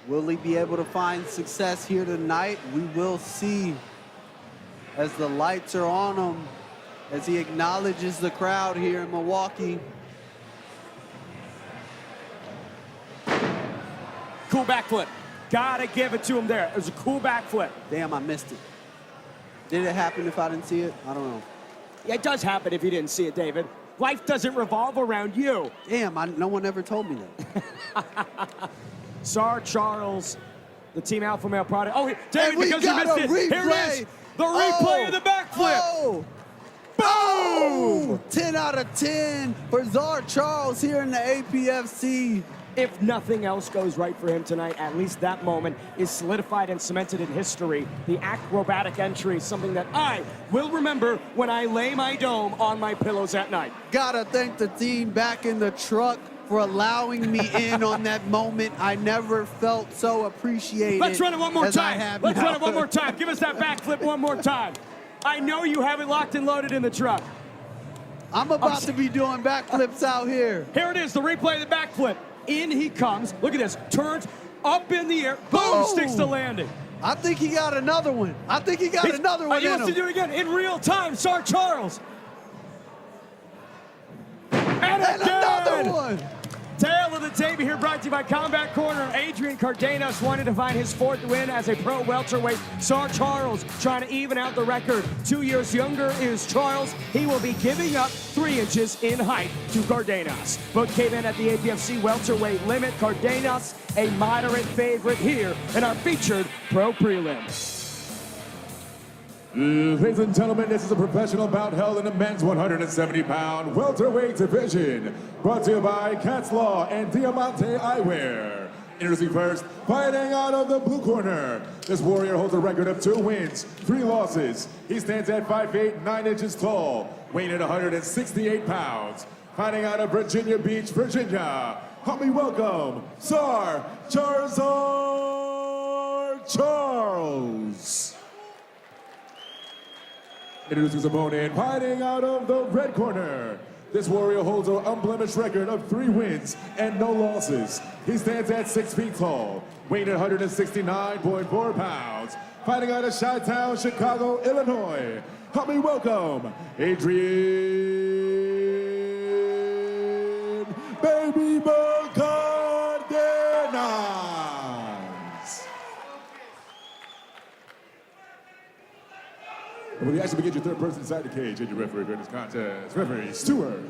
Will he be able to find success here tonight? We will see as the lights are on him, as he acknowledges the crowd here in Milwaukee. Cool backflip. Gotta give it to him there. It was a cool backflip. Damn, I missed it. Did it happen if I didn't see it? I don't know. Yeah, it does happen if you didn't see it, David. Life doesn't revolve around you. Damn, no one ever told me that. Sczar, Charles, the Team Alpha Male product. Oh, David, we because you got missed a it. replay. Here it is. The replay of the backflip. Boom! 10 out of 10 for Sczar Charles here in the APFC. If nothing else goes right for him tonight, at least that moment is solidified and cemented in history. The acrobatic entry, something that I will remember when I lay my dome on my pillows at night. Gotta thank the team back in the truck for allowing me in on that moment. I never felt so appreciated. Let's run it one more time. Let's now. run it one more time. Give us that backflip one more time. I know you have it locked and loaded in the truck. I'm about to be doing backflips out here. Here it is, the replay of the backflip. In he comes. Look at this. Turns up in the air. Boom! Sticks the landing. I think he got another one. I think he got another one. He wants to do it again in real time. Sczar Charles. And another one. Tail of the tape here, brought to you by Combat Corner. Adrian Cardenas wanted to find his fourth win as a pro welterweight. Sczar Charles trying to even out the record. 2 years younger is Charles. He will be giving up 3 inches in height to Cardenas. Both came in at the APFC welterweight limit. Cardenas, a moderate favorite here in our featured pro prelim. Ladies and gentlemen, this is a professional bout held in the men's 170-pound welterweight division. Brought to you by Cat's Law and Diamante Eyewear. Introducing first, fighting out of the blue corner. This warrior holds a record of 2 wins, 3 losses. He stands at 5'8", 9 inches tall, weighing at 168 pounds. Fighting out of Virginia Beach, Virginia. Help me welcome, Sczar Charles. Introducing his opponent, fighting out of the red corner. This warrior holds an unblemished record of 3 wins and no losses. He stands at 6 feet tall, weighing at 169.4 pounds. Fighting out of Chi-Town, Chicago, Illinois. Help me welcome, Adrian Baby Bull Cardenas. And when you actually begin your third person inside the cage, and your referee during this contest, referee Stewart.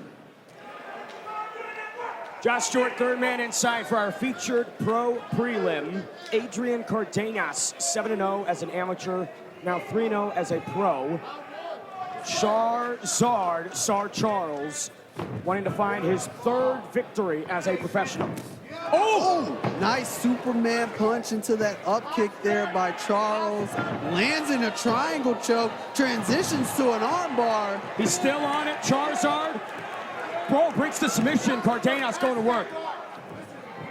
Josh Stewart, third man inside for our featured pro prelim. Adrian Cardenas, 7-0 as an amateur, now 3-0 as a pro. Sczar Charles, wanting to find his 3rd victory as a professional. Oh! Nice Superman punch into that up kick there by Charles. Lands in a triangle choke, transitions to an armbar. He's still on it, Charzar. Bro breaks the submission, Cardenas going to work.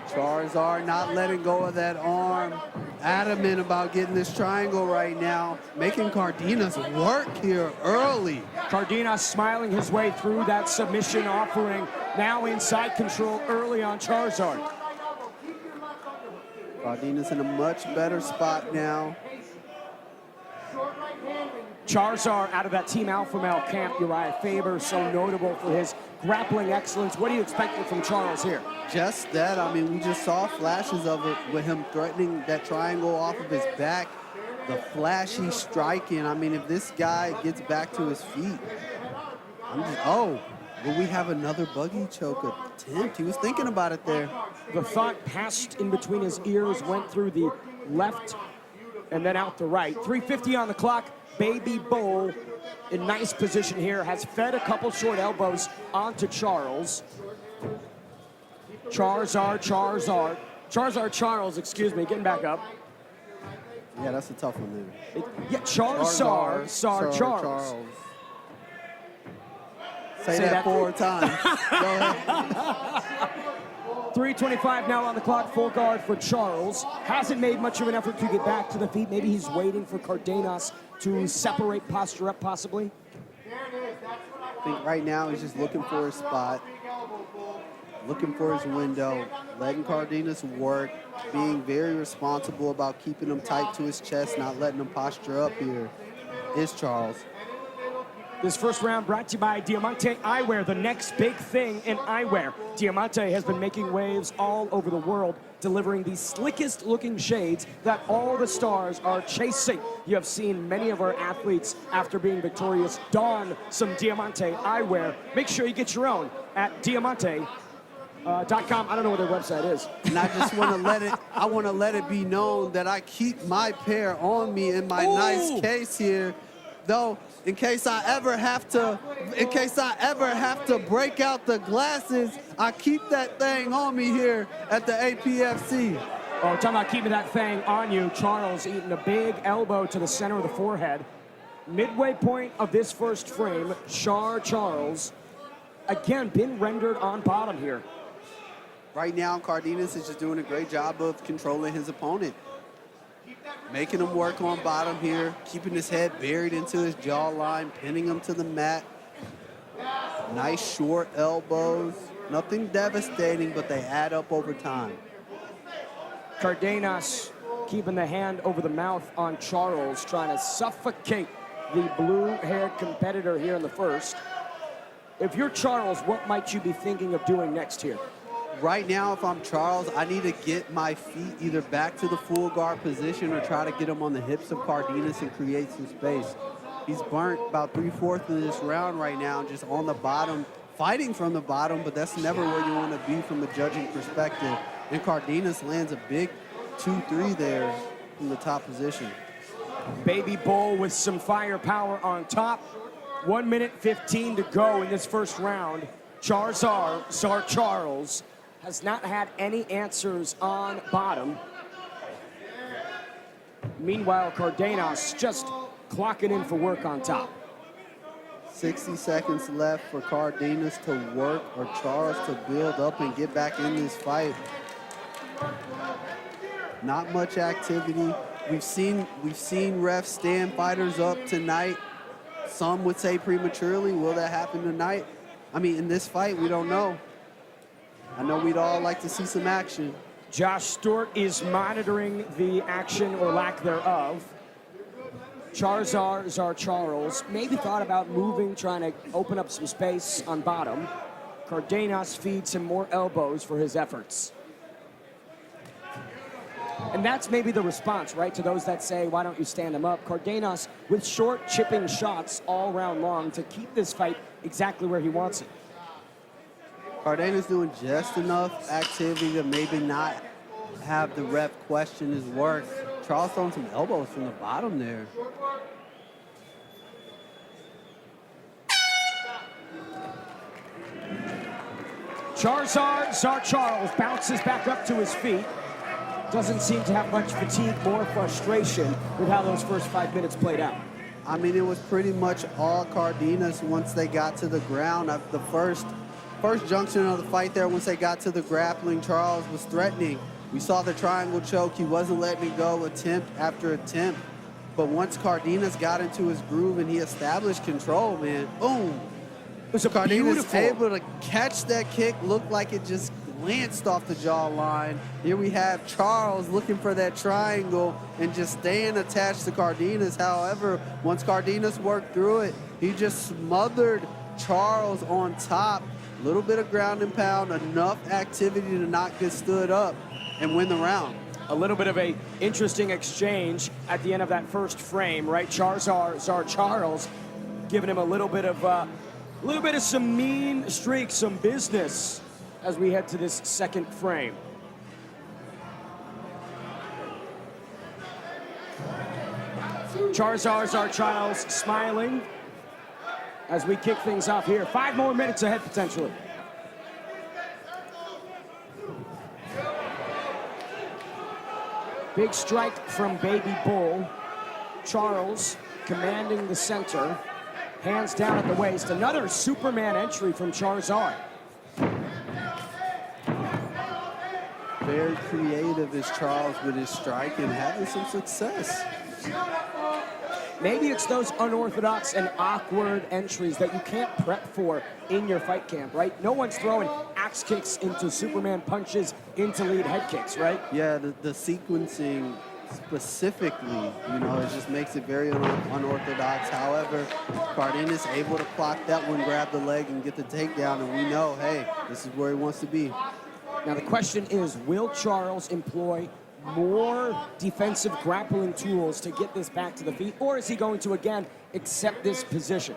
Charzar not letting go of that arm. Adamant about getting this triangle right now. Making Cardenas work here early. Cardenas smiling his way through that submission offering. Now inside control early on Charzar. Cardenas in a much better spot now. Charzar out of that Team Alpha Male camp, Uriah Faber, so notable for his grappling excellence. What are you expecting from Charles here? Just that. I mean, we just saw flashes of it with him threatening that triangle off of his back. The flashy striking. I mean, if this guy gets back to his feet, will we have another buggy choke attempt? He was thinking about it there. The thought passed in between his ears, went through the left and then out the right. 3:50 on the clock. Baby Bull in nice position here, has fed a couple short elbows onto Charles. Charzar Charles, excuse me, getting back up. Yeah, that's a tough one there. Charzar Charles. Say that 4 times. Go ahead. 3:25 now on the clock, full guard for Charles. Hasn't made much of an effort to get back to the feet. Maybe he's waiting for Cardenas to separate posture up, possibly. I think right now he's just looking for a spot. looking for his window, letting Cardenas work, being very responsible about keeping him tight to his chest, not letting him posture up here, is Charles. This first round brought to you by Diamante Eyewear, the next big thing in eyewear. Diamante has been making waves all over the world, delivering the slickest looking shades that all the stars are chasing. You have seen many of our athletes, after being victorious, don some Diamante Eyewear. Make sure you get your own at diamante.com. I don't know what their website is. And I just want to let it be known that I keep my pair on me in my nice case here. Though, in case I ever have to break out the glasses, I keep that thing on me here at the APFC. Oh, talking about keeping that thing on you. Charles eating a big elbow to the center of the forehead. Midway point of this first frame, Charles, again, been rendered on bottom here. Right now, Cardenas is just doing a great job of controlling his opponent. Making him work on bottom here, keeping his head buried into his jawline, pinning him to the mat. Nice short elbows. Nothing devastating, but they add up over time. Cardenas keeping the hand over the mouth on Charles, trying to suffocate the blue-haired competitor here in the first. If you're Charles, what might you be thinking of doing next here? Right now, if I'm Charles, I need to get my feet either back to the full guard position or try to get them on the hips of Cardenas and create some space. He's burnt about 3/4 of this round right now, just on the bottom, fighting from the bottom, but that's never where you want to be from a judging perspective. And Cardenas lands a big 2-3 there from the top position. Baby Bull with some firepower on top. 1 minute 15 to go in this first round. Sczar Charles has not had any answers on bottom. Meanwhile, Cardenas just clocking in for work on top. 60 seconds left for Cardenas to work or Charles to build up and get back in this fight. Not much activity. We've seen refs stand fighters up tonight. Some would say prematurely. Will that happen tonight? I mean, in this fight, we don't know. I know we'd all like to see some action. Josh Stewart is monitoring the action or lack thereof. Charzar Charles maybe thought about moving, trying to open up some space on bottom. Cardenas feeds him more elbows for his efforts. And that's maybe the response, right, to those that say, why don't you stand him up? Cardenas with short chipping shots all round long to keep this fight exactly where he wants it. Cardenas doing just enough activity to maybe not have the ref question his work. Charles throwing some elbows from the bottom there. Charzar Charles bounces back up to his feet. Doesn't seem to have much fatigue or frustration with how those first 5 minutes played out. I mean, it was pretty much all Cardenas once they got to the ground. The first junction of the fight there, once they got to the grappling, Charles was threatening. We saw the triangle choke. He wasn't letting it go attempt after attempt. But once Cardenas got into his groove and he established control, man, boom. It was a Cardenas able to catch that kick, looked like it just glanced off the jawline. Here we have Charles looking for that triangle and just staying attached to Cardenas. However, once Cardenas worked through it, he just smothered Charles on top. A little bit of ground and pound, enough activity to not get stood up and win the round. A little bit of a interesting exchange at the end of that first frame, right? Charzar Charles giving him a little bit of some mean streak, some business as we head to this second frame. Charzar Charles smiling as we kick things off here. 5 more minutes ahead potentially. Big strike from Baby Bull. Charles commanding the center. Hands down at the waist. Another Superman entry from Charzar. Very creative is Charles with his strike and having some success. Maybe it's those unorthodox and awkward entries that you can't prep for in your fight camp, right? No one's throwing axe kicks into Superman punches into lead head kicks, right? Yeah, the sequencing specifically, you know, it just makes it very unorthodox. However, Cardenas able to clock that one, grab the leg, and get the takedown, and we know, hey, this is where he wants to be. Now the question is, will Charles employ more defensive grappling tools to get this back to the feet, or is he going to, again, accept this position?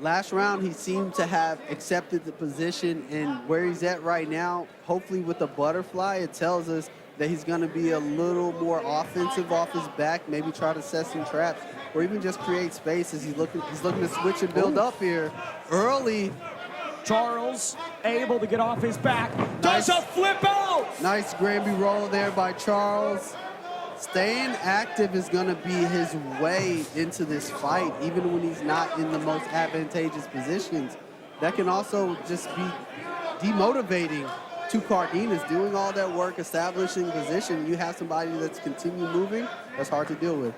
Last round, he seemed to have accepted the position, and where he's at right now, hopefully with the butterfly, it tells us that he's going to be a little more offensive off his back, maybe try to set some traps, or even just create space as he's looking to switch and build up here early. Charles able to get off his back, does a flip out! Nice Granby roll there by Charles. Staying active is going to be his way into this fight, even when he's not in the most advantageous positions. That can also just be demotivating to Cardenas. Doing all that work, establishing position, you have somebody that's continue moving, that's hard to deal with.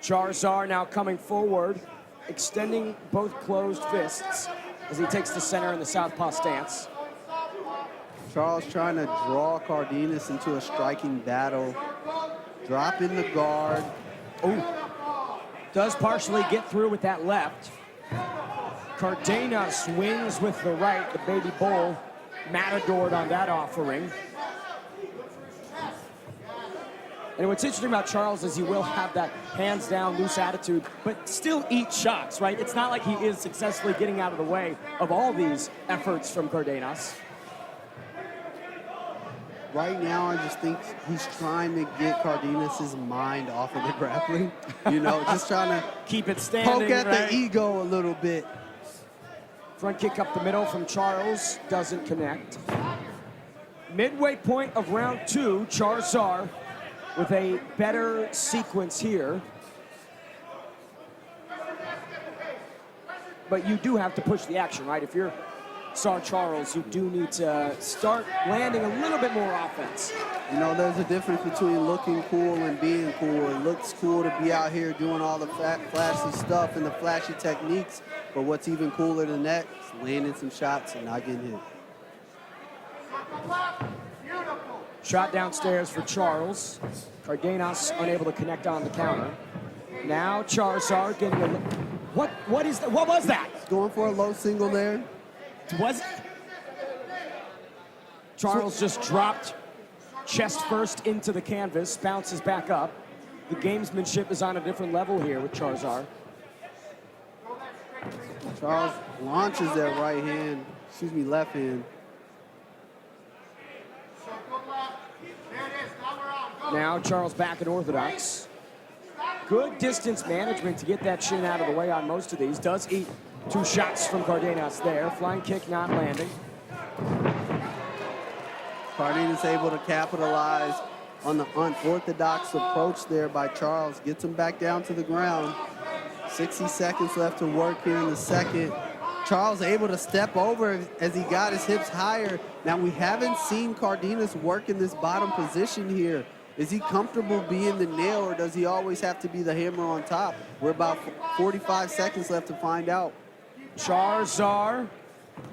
Charzar now coming forward, extending both closed fists as he takes the center in the southpaw stance. Charles trying to draw Cardenas into a striking battle. Drop in the guard. Oh, does partially get through with that left. Cardenas swings with the right, the baby bull matadored on that offering. And what's interesting about Charles is he will have that hands down loose attitude, but still eat shots, right? It's not like he is successfully getting out of the way of all these efforts from Cardenas. Right now, I just think he's trying to get Cardenas' mind off of the grappling. You know, just trying to keep it standing, poke at right? the ego a little bit. Front kick up the middle from Charles, doesn't connect. Midway point of round two, Charzar with a better sequence here. But you do have to push the action, right? If you're Sczar Charles, you do need to start landing a little bit more offense. You know, there's a difference between looking cool and being cool. It looks cool to be out here doing all the flashy stuff and the flashy techniques, but what's even cooler than that is landing some shots and not getting hit. Shot downstairs for Charles. Cardenas unable to connect on the counter. Now Charzar getting a... What was that? He's going for a low single there. Was it? Charles just dropped chest first into the canvas, bounces back up. The gamesmanship is on a different level here with Charzar. Charles launches that left hand. Now Charles back in orthodox. Good distance management to get that shin out of the way on most of these. Does eat 2 shots from Cardenas there. Flying kick not landing. Cardenas able to capitalize on the unorthodox approach there by Charles. Gets him back down to the ground. 60 seconds left to work here in the second. Charles able to step over as he got his hips higher. Now we haven't seen Cardenas work in this bottom position here. Is he comfortable being the nail, or does he always have to be the hammer on top? We're about 45 seconds left to find out. Charzar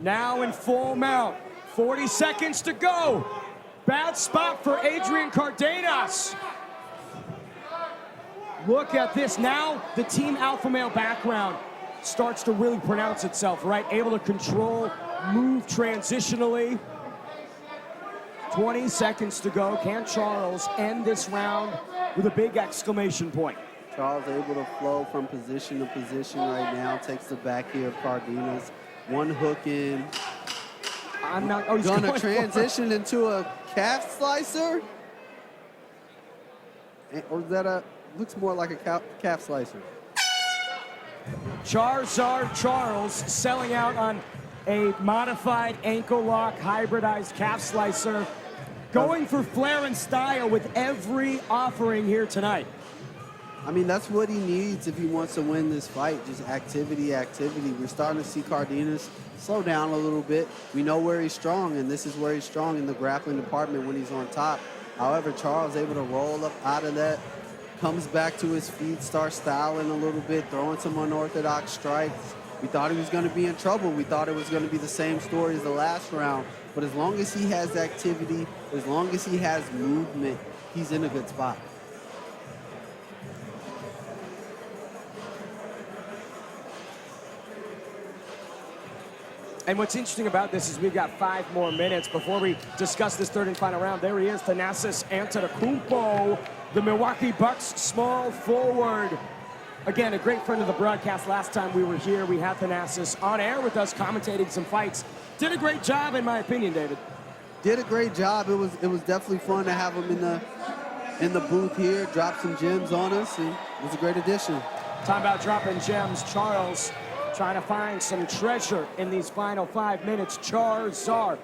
now in full mount. 40 seconds to go. Bad spot for Adrian Cardenas. Look at this. Now the team alpha male background starts to really pronounce itself, right? Able to control, move transitionally. 20 seconds to go. Can Charles end this round with a big exclamation point? Charles able to flow from position to position right now. Takes the back here of Cardenas. One hook in. I'm not. Oh, he's gonna transition into a calf slicer. Or is that looks more like a calf slicer. Charzar Charles selling out on a modified ankle lock, hybridized calf slicer. Going for flair and style with every offering here tonight. I mean, that's what he needs if he wants to win this fight. Just activity. We're starting to see Cardenas slow down a little bit. We know where he's strong, and this is where he's strong in the grappling department when he's on top. However, Charles able to roll up out of that comes back to his feet, starts styling a little bit, throwing some unorthodox strikes. We thought he was going to be in trouble. We thought it was going to be the same story as the last round. But as long as he has activity, as long as he has movement, he's in a good spot. And what's interesting about this is we've got 5 more minutes before we discuss this third and final round. There he is, Thanasis Antetokounmpo, the Milwaukee Bucks small forward. Again, a great friend of the broadcast. Last time we were here, we had Thanasis on air with us, commentating some fights. Did a great job, in my opinion, David. Did a great job. It was definitely fun to have him in the booth here, drop some gems on us, and it was a great addition. Talking about dropping gems, Charles trying to find some treasure in these final 5 minutes. Charzar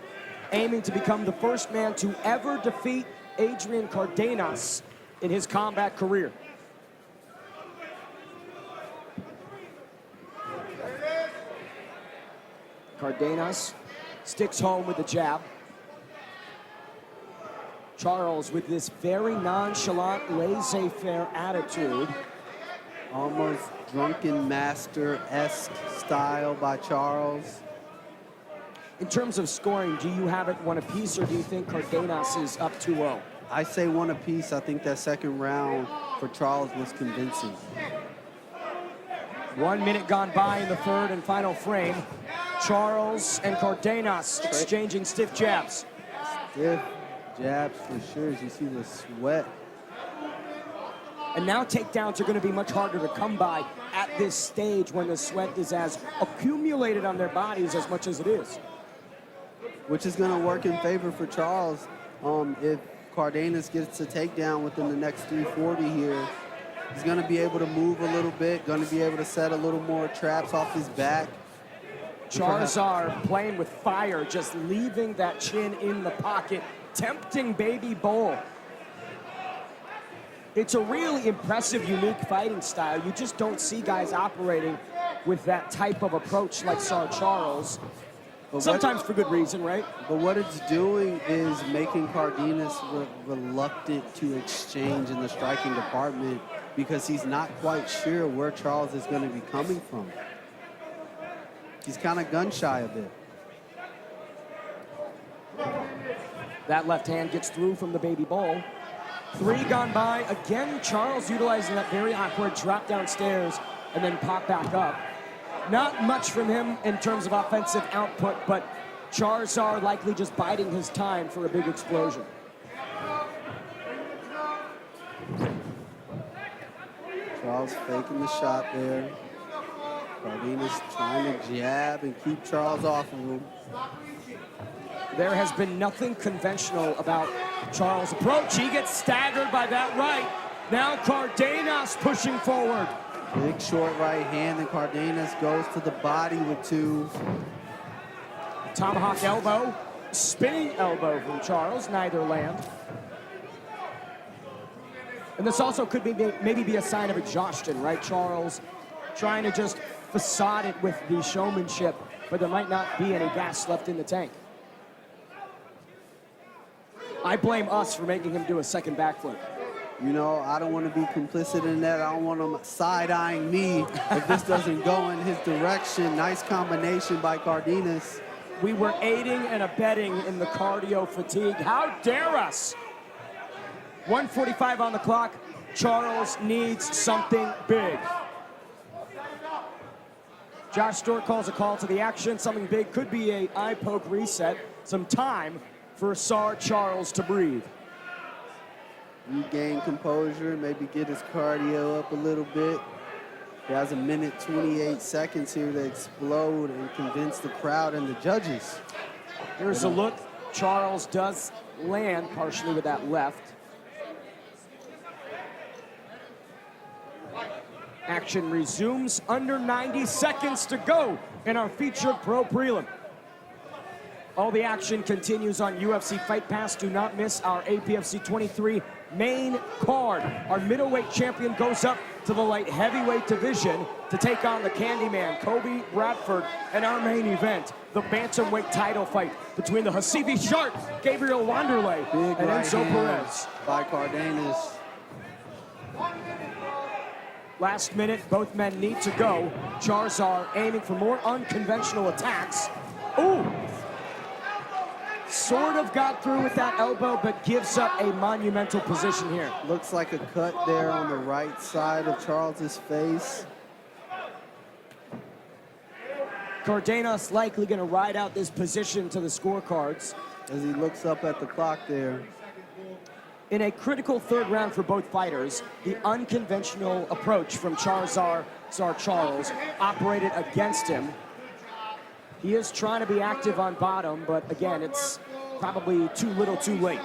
aiming to become the first man to ever defeat Adrian Cardenas in his combat career. Cardenas sticks home with the jab. Charles with this very nonchalant, laissez-faire attitude. Almost drunken master-esque style by Charles. In terms of scoring, do you have it 1 apiece, or do you think Cardenas is up 2-0? I say 1 apiece. I think that second round for Charles was convincing. 1 minute gone by in the third and final frame. Charles and Cardenas exchanging stiff jabs. Stiff jabs for sure, as you see the sweat. And now takedowns are going to be much harder to come by at this stage when the sweat is as accumulated on their bodies as much as it is. Which is going to work in favor for Charles. If Cardenas gets a takedown within the next 340 here, he's going to be able to move a little bit, going to be able to set a little more traps off his back. Charzar playing with fire, just leaving that chin in the pocket, tempting Baby Bull. It's a really impressive, unique fighting style. You just don't see guys operating with that type of approach like Sczar Charles. Sometimes for good reason, right? But what it's doing is making Cardenas reluctant to exchange in the striking department because he's not quite sure where Charles is going to be coming from. He's kind of gun-shy a bit. That left hand gets through from the Baby Bull. 3 gone by. Again, Charles utilizing that very awkward drop downstairs and then pop back up. Not much from him in terms of offensive output, but Charzar likely just biding his time for a big explosion. Charles faking the shot there. Cardenas trying to jab and keep Charles off of him. There has been nothing conventional about Charles' approach. He gets staggered by that right. Now Cardenas pushing forward. Big short right hand, and Cardenas goes to the body with 2. Tomahawk elbow, spinning elbow from Charles, neither land. And this also could be maybe be a sign of exhaustion, right? Charles trying to just facade it with the showmanship, but there might not be any gas left in the tank. I blame us for making him do a second backflip. You know, I don't want to be complicit in that. I don't want him side-eyeing me if this doesn't go in his direction. Nice combination by Cardenas. We were aiding and abetting in the cardio fatigue. How dare us? 1:45 on the clock. Charles needs something big. Josh Stewart calls a call to the action. Something big could be a eye poke reset. Some time for Sczar Charles to breathe. Regain composure, maybe get his cardio up a little bit. He has 1:28 here to explode and convince the crowd and the judges. Here's a look. Charles does land partially with that left. Action resumes, under 90 seconds to go in our featured pro prelim. All the action continues on UFC Fight Pass. Do not miss our APFC 23 main card. Our middleweight champion goes up to the light heavyweight division to take on the Candyman, Kobe Bradford, and our main event, the bantamweight title fight between the Hasibi Shark, Gabriel Wanderlei, and Enzo Perez. By Cardenas. Last minute, both men need to go. Charzar aiming for more unconventional attacks. Ooh! Sort of got through with that elbow, but gives up a monumental position here. Looks like a cut there on the right side of Charles's face. Cardenas likely going to ride out this position to the scorecards. As he looks up at the clock there. In a critical third round for both fighters, the unconventional approach from Sczar Charles operated against him. He is trying to be active on bottom, but again, it's probably too little too late.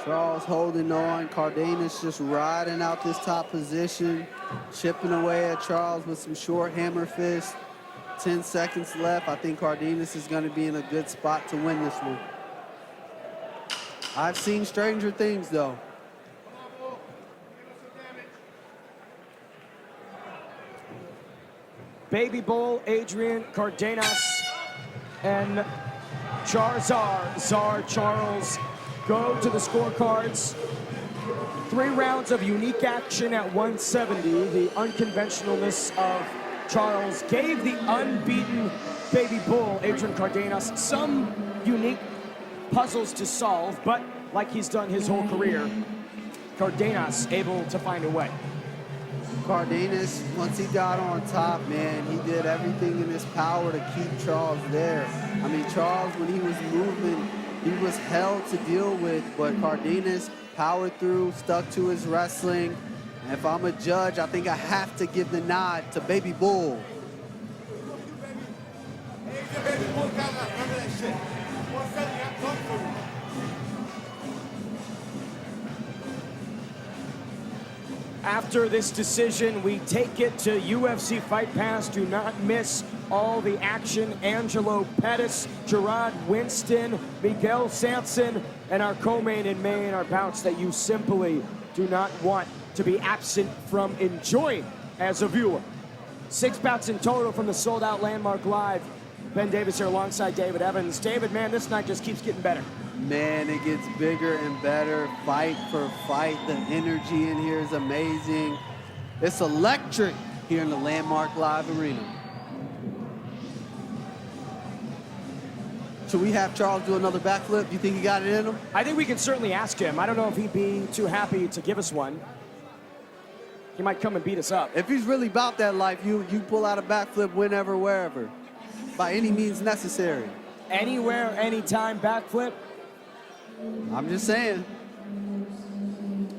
Charles holding on. Cardenas just riding out this top position, chipping away at Charles with some short hammer fists. 10 seconds left. I think Cardenas is going to be in a good spot to win this one. I've seen stranger things, though. Baby Bull, Adrian Cardenas, and Sczar Charles go to the scorecards. 3 rounds of unique action at 170. The unconventionalness of Charles gave the unbeaten Baby Bull, Adrian Cardenas, some unique puzzles to solve, but like he's done his whole career, Cardenas able to find a way. Cardenas, once he got on top, man, he did everything in his power to keep Charles there. I mean, Charles, when he was moving, he was hell to deal with, but Cardenas powered through, stuck to his wrestling. And if I'm a judge, I think I have to give the nod to Baby Bull. After this decision, we take it to UFC Fight Pass. Do not miss all the action. Angelo Pettis, Gerard Winston, Miguel Sanson, and our co-main and main are bouts that you simply do not want to be absent from enjoying as a viewer. 6 bouts in total from the sold-out Landmark Live. Ben Davis here alongside David Evans. David, man, this night just keeps getting better. Man, it gets bigger and better, fight for fight. The energy in here is amazing. It's electric here in the Landmark Live Arena. Should we have Charles do another backflip? Do you think he got it in him? I think we can certainly ask him. I don't know if he'd be too happy to give us one. He might come and beat us up. If he's really about that life, you pull out a backflip whenever, wherever, by any means necessary. Anywhere, anytime backflip. I'm just saying.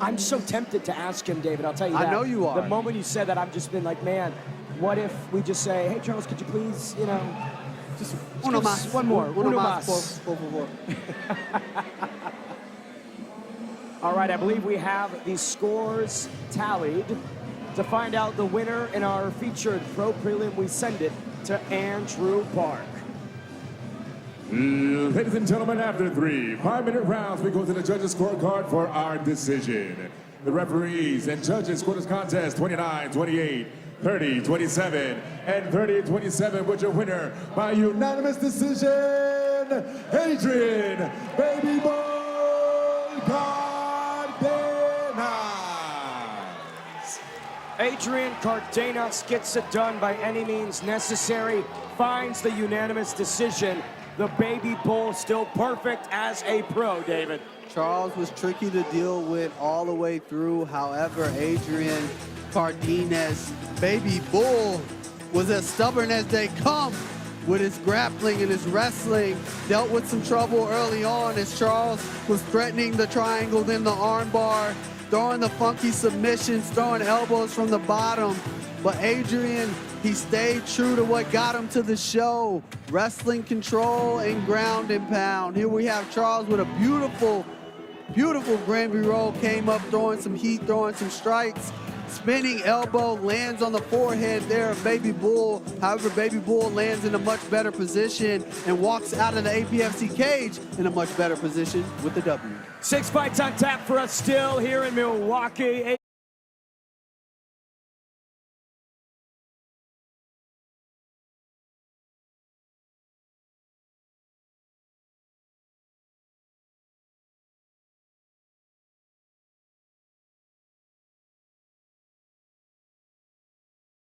I'm so tempted to ask him, David, I'll tell you that. I know you are. The moment you said that, I've just been like, man, what if we just say, hey, Charles, could you please, you know, just Uno give us más. one more. Uno Uno más, más. por favor. All right, I believe we have the scores tallied. To find out the winner in our featured pro prelim, we send it to Andrew Park. Ladies and gentlemen, after 3 5-minute rounds, we go to the judges' scorecard for our decision. The referees and judges scored this contest 29-28, 30-27, and 30-27, with your winner by unanimous decision, Adrian Baby Bull Cardenas. Adrian Cardenas gets it done by any means necessary, finds the unanimous decision. The Baby Bull still perfect as a pro, David. Charles was tricky to deal with all the way through. However, Adrian Cardenas, Baby Bull, was as stubborn as they come with his grappling and his wrestling. Dealt with some trouble early on as Charles was threatening the triangle, then the armbar, throwing the funky submissions, throwing elbows from the bottom. But Adrian, he stayed true to what got him to the show. Wrestling control and ground and pound. Here we have Charles with a beautiful, beautiful Granby roll. Came up throwing some heat, throwing some strikes. Spinning elbow lands on the forehead there of Baby Bull. However, Baby Bull lands in a much better position and walks out of the APFC cage in a much better position with the W. 6 fights on tap for us still here in Milwaukee.